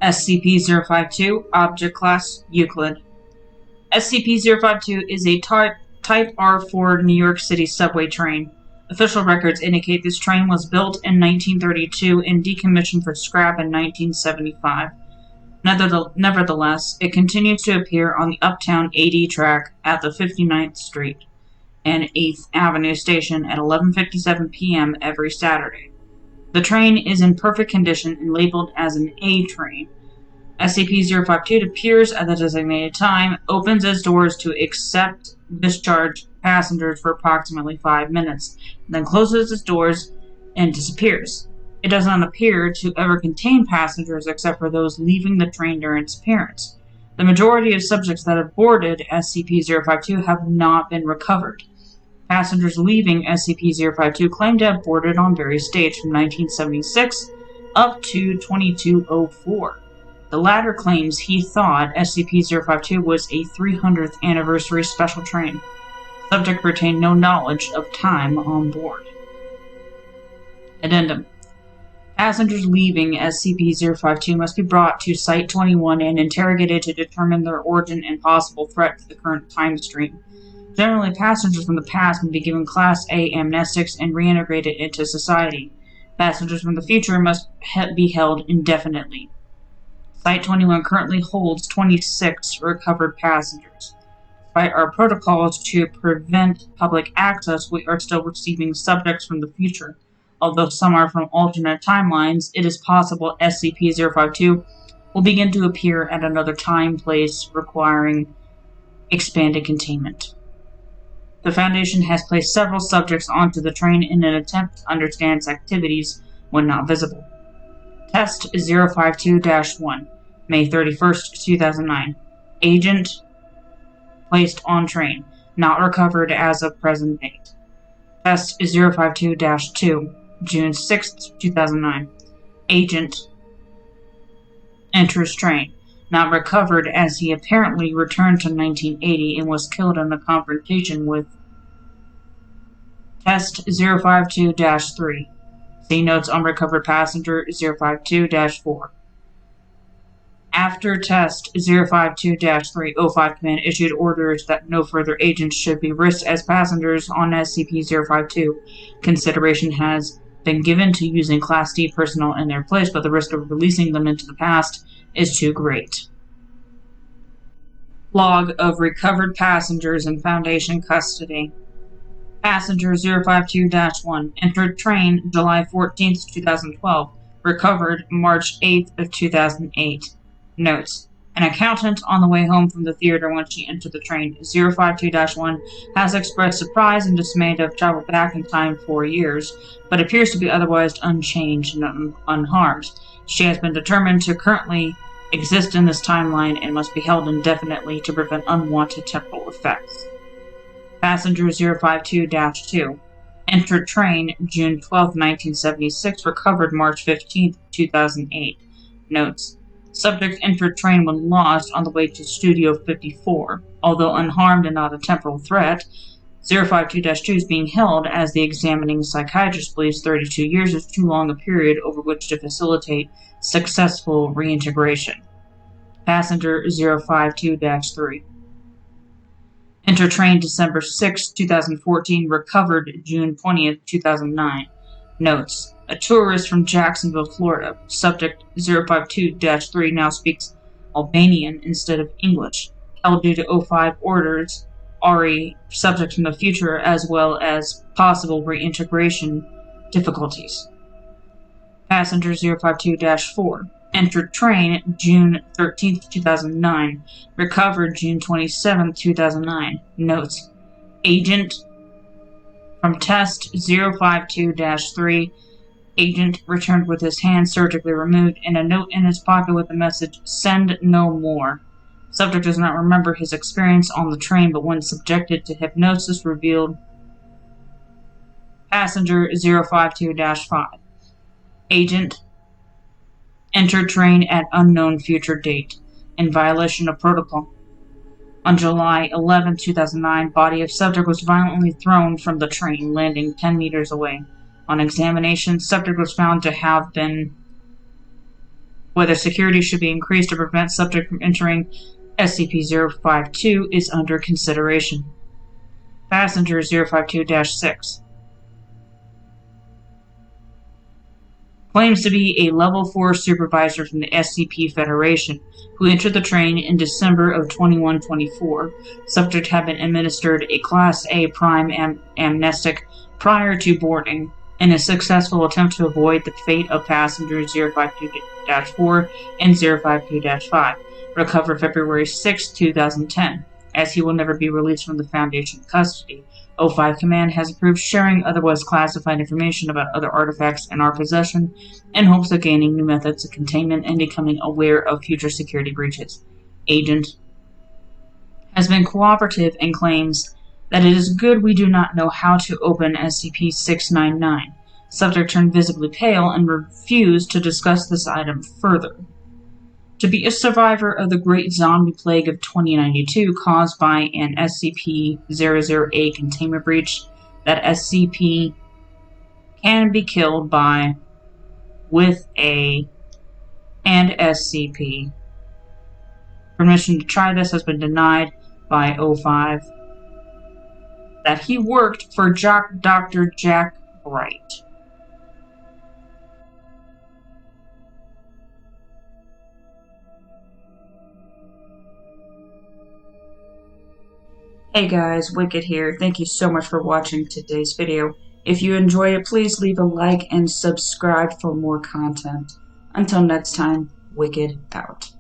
SCP-052, Object Class, Euclid. SCP-052 is a Type R4 New York City subway train. Official records indicate this train was built in 1932 and decommissioned for scrap in 1975. Nevertheless, it continues to appear on the Uptown AD track at the 59th Street and 8th Avenue station at 11:57 p.m. every Saturday. The train is in perfect condition and labeled as an A train. SCP-052 appears at the designated time, opens its doors to accept discharge passengers for approximately 5 minutes, then closes its doors and disappears. It does not appear to ever contain passengers except for those leaving the train during its appearance. The majority of subjects that have boarded SCP-052 have not been recovered. Passengers leaving SCP-052 claim to have boarded on various dates from 1976 up to 2204. The latter claims he thought SCP-052 was a 300th anniversary special train. Subject retained no knowledge of time on board. Addendum. Passengers leaving SCP-052 must be brought to Site-21 and interrogated to determine their origin and possible threat to the current time stream. Generally, passengers from the past may be given Class A amnestics and reintegrated into society. Passengers from the future must be held indefinitely. Site-21 currently holds 26 recovered passengers. Despite our protocols to prevent public access, we are still receiving subjects from the future. Although some are from alternate timelines, it is possible SCP-052 will begin to appear at another time-place requiring expanded containment. The Foundation has placed several subjects onto the train in an attempt to understand its activities when not visible. Test 052-1, May 31st, 2009. Agent placed on train, not recovered as of present date. Test 052-2, June 6th, 2009. Agent enters train, not recovered as he apparently returned to 1980 and was killed in a confrontation with Test 052-3. See notes on recovered passenger 052-4. After Test 052-3, O5 Command issued orders that no further agents should be risked as passengers on SCP-052. Consideration has been given to using Class D personnel in their place, but the risk of releasing them into the past is too great. Log of recovered passengers in Foundation custody. Passenger 052-1 entered train July 14th, 2012. Recovered March 8th of 2008. Notes. An accountant on the way home from the theater when she entered the train, 052-1, has expressed surprise and dismay to have traveled back in time 4 years, but appears to be otherwise unchanged and unharmed. She has been determined to currently exist in this timeline and must be held indefinitely to prevent unwanted temporal effects. Passenger 052-2 entered train June 12, 1976, recovered March 15, 2008. Notes. Subject entered train when lost on the way to Studio 54. Although unharmed and not a temporal threat, 052-2 is being held as the examining psychiatrist believes 32 years is too long a period over which to facilitate successful reintegration. Passenger 052-3 entered train December 6, 2014, recovered June 20th, 2009. Notes. A tourist from Jacksonville, Florida. Subject 052-3 now speaks Albanian instead of English. Held due to O5 orders, RE, subject from the future, as well as possible reintegration difficulties. Passenger 052-4 entered train June 13, 2009. Recovered June 27, 2009. Notes. Agent from Test 052-3. Agent returned with his hand surgically removed and a note in his pocket with the message, "Send no more." Subject does not remember his experience on the train, but when subjected to hypnosis revealed. Passenger 052-5. Agent entered train at unknown future date, in violation of protocol. On July 11, 2009, body of subject was violently thrown from the train, landing 10 meters away. On examination, subject was found to have been Whether security should be increased to prevent subject from entering SCP-052 is under consideration. Passenger 052-6 claims to be a Level 4 supervisor from the SCP Federation, who entered the train in December of 2124. Subject had been administered a Class A prime amnestic prior to boarding, in a successful attempt to avoid the fate of passengers 052-4 and 052-5, recovered February 6, 2010. As he will never be released from the Foundation custody, O5 Command has approved sharing otherwise classified information about other artifacts in our possession in hopes of gaining new methods of containment and becoming aware of future security breaches. Agent has been cooperative and claims that it is good we do not know how to open SCP-699. Subject turned visibly pale and refused to discuss this item further. To be a survivor of the Great Zombie Plague of 2092 caused by an SCP-008 containment breach, that SCP can be killed by, with a, and SCP. Permission to try this has been denied by O5. That he worked for Dr. Jack Bright. Hey guys, Wicked here. Thank you so much for watching today's video. If you enjoyed it, please leave a like and subscribe for more content. Until next time, Wicked out.